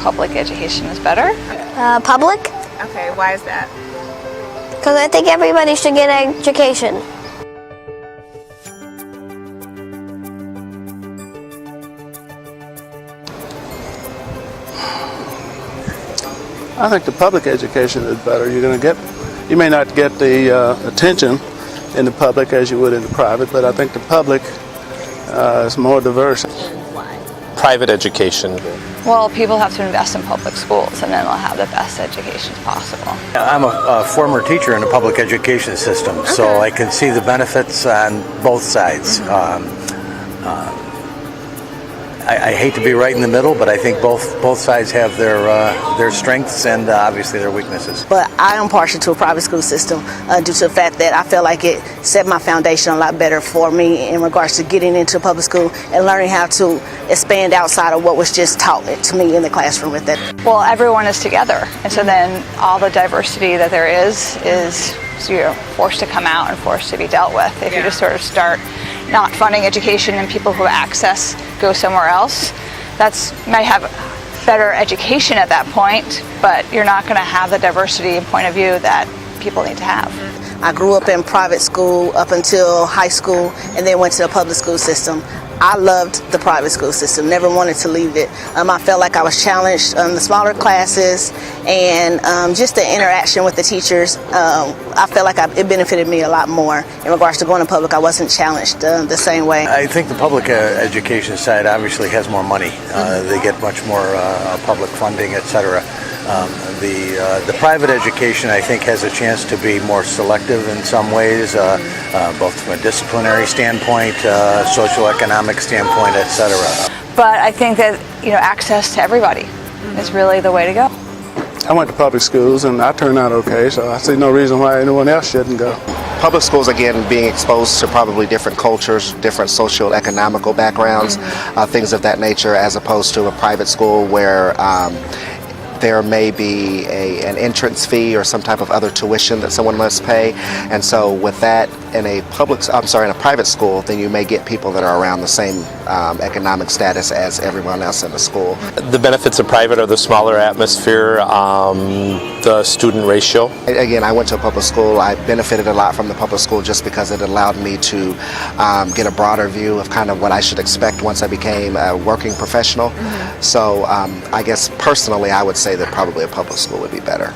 public education is better? Public, Okay, why is that? because I think everybody should get an education. I think the public education is better. You may not get the attention in the public as you would in the private, but I think the public is more diverse. Private education. Well, people have to invest in public schools and then they'll have the best education possible. I'm a former teacher in the public education system, so I can see the benefits on both sides. I hate to be right in the middle, but I think both sides have their strengths and obviously their weaknesses. But I am partial to a private school system due to the fact that I feel like it set my foundation a lot better for me in regards to getting into public school and learning how to expand outside of what was just taught to me in the classroom with it. Well, everyone is together, and so then all the diversity that there is forced to come out and forced to be dealt with. If you just sort of start not funding education and people who have access go somewhere else, might have better education at that point, but you're not going to have the diversity and point of view that people need to have. I grew up in private school up until high school and then went to the public school system. I loved the private school system, never wanted to leave it. I felt like I was challenged on the smaller classes and just the interaction with the teachers. I felt like it benefited me a lot more. In regards to going to public, I wasn't challenged the same way. I think the public education side obviously has more money. They get much more public funding, etc. The private education, I think, has a chance to be more selective in some ways, both from a disciplinary standpoint, socioeconomic standpoint, etc. But I think that access to everybody is really the way to go. I went to public schools and I turned out okay, so I see no reason why anyone else shouldn't go. Public schools, again, being exposed to probably different cultures, different socio-economical backgrounds, things of that nature, as opposed to a private school where there may be an entrance fee or some type of other tuition that someone must pay, and so with that in a private school, then you may get people that are around the same economic status as everyone else in the school. The benefits of private are the smaller atmosphere, the student ratio. Again, I went to a public school. I benefited a lot from the public school just because it allowed me to get a broader view of kind of what I should expect once I became a working professional. So I guess personally I would say that probably a public school would be better.